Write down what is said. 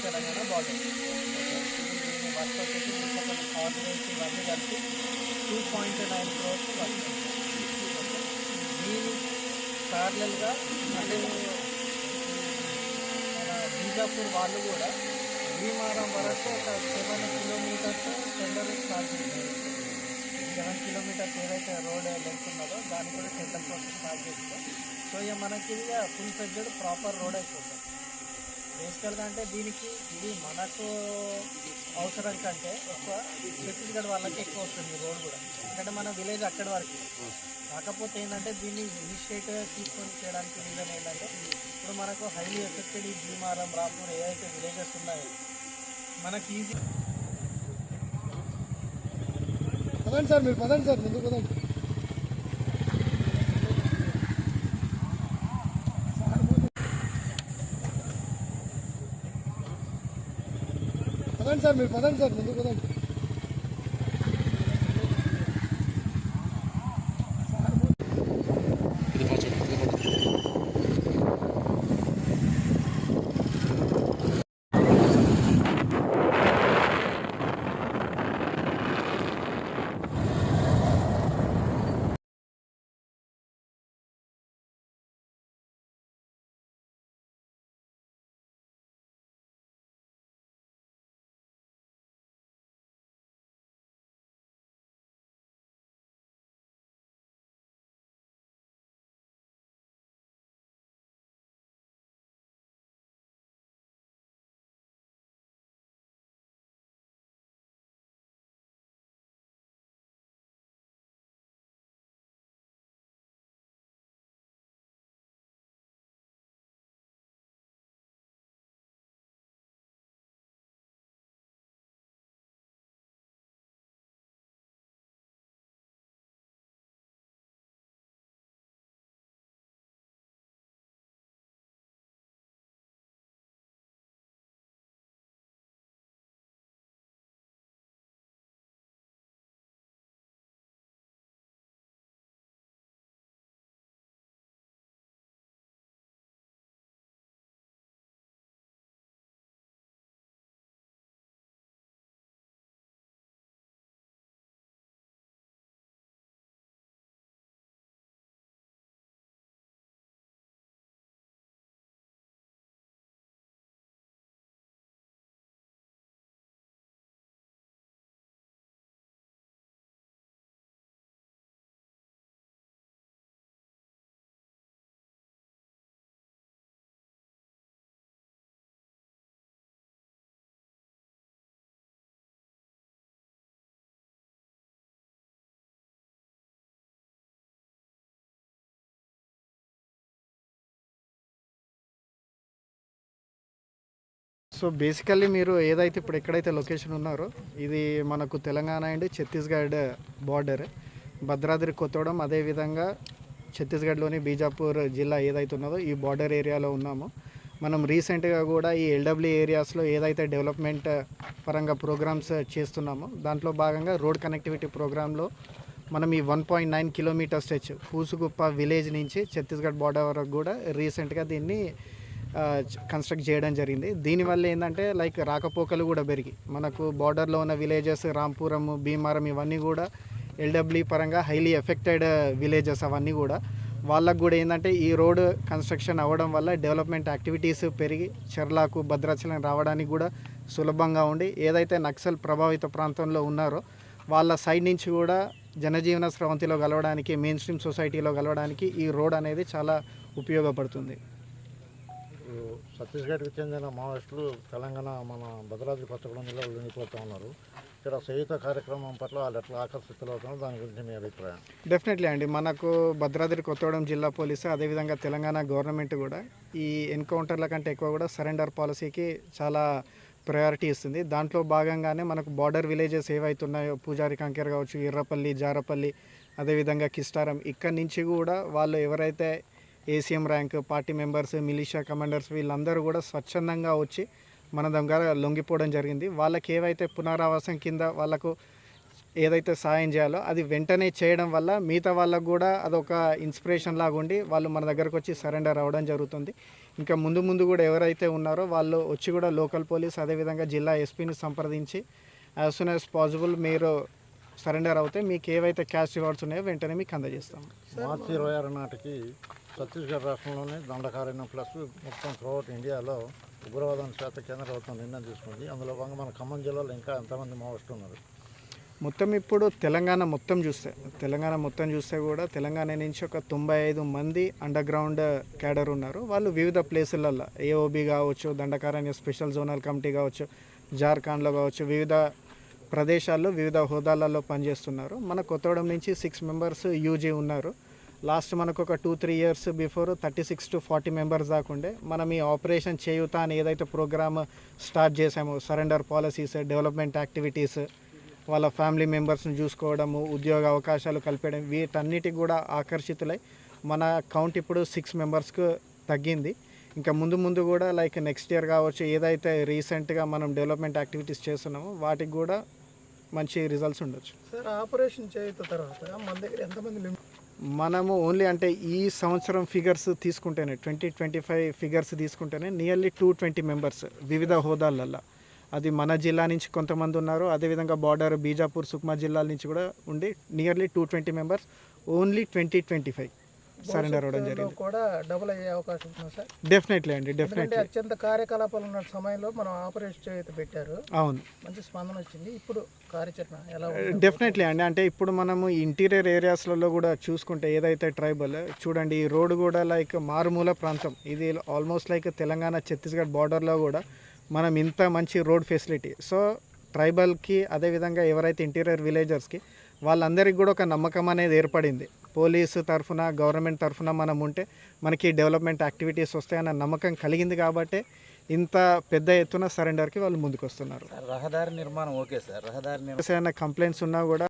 Telangana border work వచ్చేసి ordinance ఇవన్నీ కలిపి 2.9 crores వర్క్. దీని ప్యారలల్గా అంటే మన బీజాపూర్ వాళ్ళు కూడా భీమారం వరకు ఒక 7 kilometers టెండర్ స్టార్ట్ చేశారు. 7 kilometers ఏదైతే రోడ్ లెంత్ ఉన్నదో దాన్ని కూడా టెండర్ ప్రాసెస్ స్టార్ట్ చేస్తాం. సో ఇక మనకి ఇది ఫుల్ ఫ్లెడ్జెడ్ ప్రాపర్ రోడ్ అయిపోతుంది. బేసికల్గా అంటే దీనికి ఇది మనకు అవసరం కంటే ఎక్కువ ఛత్తీస్గఢ్ వాళ్ళకి ఎక్కువ వస్తుంది రోడ్ కూడా, ఎందుకంటే మన విలేజ్ అక్కడి వరకు. కాకపోతే ఏంటంటే దీన్ని ఇనిషియేటివ్ తీసుకొని చేయడానికి రీజన్ ఏంటంటే ఇప్పుడు మనకు హైలీ ఎఫెక్టెడ్ ఈ భీమారం, రాపూర్ ఏదైతే విలేజెస్ ఉన్నాయో మనకి ఈజీ. పదండి సార్, మీరు పదండి సార్, ముందుకు పదండి. పదండి సార్, మీరు పదండి సార్, ముందుకు పదండి. సో బేసికల్లీ మీరు ఏదైతే ఇప్పుడు ఎక్కడైతే లొకేషన్ ఉన్నారో ఇది మనకు తెలంగాణ అండ్ ఛత్తీస్గఢ్ బార్డర్, భద్రాద్రి కొత్తగూడెం, అదేవిధంగా ఛత్తీస్గఢ్లోని బీజాపూర్ జిల్లా ఏదైతే ఉన్నదో ఈ బార్డర్ ఏరియాలో ఉన్నాము. మనం రీసెంట్గా కూడా ఈ ఎల్డబ్ల్యూ ఏరియాస్లో ఏదైతే డెవలప్మెంట్ పరంగా ప్రోగ్రామ్స్ చేస్తున్నామో దాంట్లో భాగంగా రోడ్ కనెక్టివిటీ ప్రోగ్రాంలో మనం ఈ 1.9 కిలోమీటర్ స్ట్రెచ్ పూసుగుప్ప విలేజ్ నుంచి ఛత్తీస్గఢ్ బార్డర్ వరకు కూడా రీసెంట్గా దీన్ని కన్స్ట్రక్ట్ చేయడం జరిగింది. దీనివల్ల ఏంటంటే లైక్ రాకపోకలు కూడా పెరిగి మనకు బార్డర్లో ఉన్న విలేజెస్ రాంపురం, భీమారం ఇవన్నీ కూడా ఎల్డబ్ల్యూ పరంగా హైలీ ఎఫెక్టెడ్ విలేజెస్ అవన్నీ కూడా వాళ్ళకు కూడా ఏంటంటే ఈ రోడ్ కన్స్ట్రక్షన్ అవ్వడం వల్ల డెవలప్మెంట్ యాక్టివిటీస్ పెరిగి చెర్లకు భద్రాచలం రావడానికి కూడా సులభంగా ఉండి ఏదైతే నక్సల్ ప్రభావిత ప్రాంతంలో ఉన్నారో వాళ్ళ సైడ్ నుంచి కూడా జనజీవన స్రవంతిలో కలవడానికి, మెయిన్ స్ట్రీమ్ సొసైటీలో కలవడానికి ఈ రోడ్ అనేది చాలా ఉపయోగపడుతుంది. ఛత్తీస్గఢ్కి చెందిన మావోయిస్టులు తెలంగాణ మన భద్రాద్రి కొత్తగూడెం జిల్లాలో లొంగిపోతూ ఉన్నారు. ఇక్కడ సహిత కార్యక్రమం పట్ల వాళ్ళు ఎట్లా ఆకర్షితులవుతున్నారు, దాని గురించి మీ అభిప్రాయం? డెఫినెట్లీ అండి, మనకు భద్రాద్రి కొత్తగూడెం జిల్లా పోలీసు అదేవిధంగా తెలంగాణ గవర్నమెంట్ కూడా ఈ ఎన్కౌంటర్ల కంటే ఎక్కువ కూడా సరెండర్ పాలసీకి చాలా ప్రయారిటీ ఇస్తుంది. దాంట్లో భాగంగానే మనకు బార్డర్ విలేజెస్ ఏవైతున్నాయో పూజారి కంకేర్ కావచ్చు, ఎర్రపల్లి, జారపల్లి, అదేవిధంగా కిస్టారం, ఇక్కడి నుంచి కూడా వాళ్ళు ఎవరైతే ACM rank party members, militia commanders వీళ్ళందరూ కూడా స్వచ్ఛందంగా వచ్చి మన దగ్గర లొంగిపోవడం జరిగింది. వాళ్ళకి ఏవైతే పునరావాసం కింద వాళ్ళకు ఏదైతే సాయం చేయాలో అది వెంటనే చేయడం వల్ల మిగతా వాళ్ళకు కూడా అదొక ఇన్స్పిరేషన్ లాగా ఉండి వాళ్ళు మన దగ్గరకు వచ్చి సరెండర్ అవ్వడం జరుగుతుంది. ఇంకా ముందు ముందు కూడా ఎవరైతే ఉన్నారో వాళ్ళు వచ్చి కూడా లోకల్ పోలీస్ అదేవిధంగా జిల్లా ఎస్పీని సంప్రదించి యాజ్ సూన్ యాజ్ పాసిబుల్ మీరు సరెండర్ అవుతే మీకు ఏవైతే క్యాష్ రివార్డ్స్ ఉన్నాయో వెంటనే మీకు అందజేస్తాము. మార్చి 26 నాటికి ఛత్తీస్గఢ్ రాష్ట్రంలోనే దండకారణ్యం ప్లస్ మొత్తం త్రూఅవుట్ ఇండియాలో ఉగ్రవాదాన్ని శాత కేంద్ర ప్రభుత్వం నిర్ణయం తీసుకుంది. అందులో భాగంగా మన ఖమ్మం జిల్లాలో ఇంకా ఎంతమంది మావోయిస్టులు ఉన్నారు? మొత్తం ఇప్పుడు తెలంగాణ మొత్తం చూస్తే కూడా తెలంగాణ నుంచి ఒక 95 మంది అండర్ గ్రౌండ్ క్యాడర్ ఉన్నారు. వాళ్ళు వివిధ ప్లేసులలో ఏఓబి కావచ్చు, దండకారణ్య స్పెషల్ జోనల్ కమిటీ కావచ్చు, జార్ఖండ్లో కావచ్చు, వివిధ ప్రదేశాల్లో వివిధ హోదాలలో పనిచేస్తున్నారు. మన కొత్తగూడెం నుంచి 6 మెంబర్స్ యూజీ ఉన్నారు. లాస్ట్ మనకు ఒక 2-3 ఇయర్స్ బిఫోర్ 36 to 40 మెంబర్స్ దాకుండే. మనం ఈ ఆపరేషన్ చేయుత అని ఏదైతే ప్రోగ్రామ్ స్టార్ట్ చేసామో, సరెండర్ పాలసీస్, డెవలప్మెంట్ యాక్టివిటీస్, వాళ్ళ ఫ్యామిలీ మెంబర్స్ని చూసుకోవడము, ఉద్యోగ అవకాశాలు కల్పడం, వీటన్నిటికి కూడా ఆకర్షితులై మన కౌంట్ ఇప్పుడు 6 మెంబర్స్కు తగ్గింది. ఇంకా ముందు ముందు కూడా లైక్ నెక్స్ట్ ఇయర్ కావచ్చు, ఏదైతే రీసెంట్గా మనం డెవలప్మెంట్ యాక్టివిటీస్ చేస్తున్నామో వాటికి కూడా మంచి రిజల్ట్స్ ఉండొచ్చు. సార్ ఆపరేషన్ చేయుత తర్వాత మన దగ్గర ఎంతమంది మనము ఓన్లీ అంటే ఈ సంవత్సరం ఫిగర్స్ తీసుకుంటేనే 2025 ఫిగర్స్ తీసుకుంటేనే నియర్లీ 220 మెంబర్స్ వివిధ హోదాలల్లో, అది మన జిల్లా నుంచి కొంతమంది ఉన్నారు, అదేవిధంగా బార్డర్ బీజాపూర్, సుక్మా జిల్లాల నుంచి కూడా ఉండి నియర్లీ 220 మెంబర్స్ ఓన్లీ 2025 సరెండర్ అవ్వడం జరిగింది. కూడా డబుల్ అయ్యే అవకాశం ఉంది సార్? డెఫినెట్లీ అండి, డెఫినెట్లీ. అత్యంత కార్యకలాపాలు ఉన్న సమయంలో మనం ఆపరేషన్ చేయుత పెట్టారు, అవును, మంచి స్పందన వచ్చింది. ఇప్పుడు కార్యాచరణ ఎలా? డెఫినెట్లీ అండి, అంటే ఇప్పుడు మనము ఇంటీరియర్ ఏరియాస్లలో కూడా చూసుకుంటే ఏదైతే ట్రైబల్ చూడండి, ఈ రోడ్డు కూడా లైక్ మారుమూల ప్రాంతం, ఇది ఆల్మోస్ట్ లైక్ తెలంగాణ ఛత్తీస్గఢ్ బార్డర్లో కూడా మనం ఇంత మంచి రోడ్ ఫెసిలిటీ. సో ట్రైబల్కి అదేవిధంగా ఎవరైతే ఇంటీరియర్ విలేజర్స్కి వాళ్ళందరికీ కూడా ఒక నమ్మకం అనేది ఏర్పడింది. పోలీసు తరఫున, గవర్నమెంట్ తరఫున మనం ఉంటే మనకి డెవలప్మెంట్ యాక్టివిటీస్ వస్తాయన్న నమ్మకం కలిగింది కాబట్టి ఇంత పెద్ద ఎత్తున సరెండర్కి వాళ్ళు ముందుకు వస్తున్నారు. రహదారి నిర్మాణం ఓకే సార్, రహదారి కంప్లైంట్స్ ఉన్నా కూడా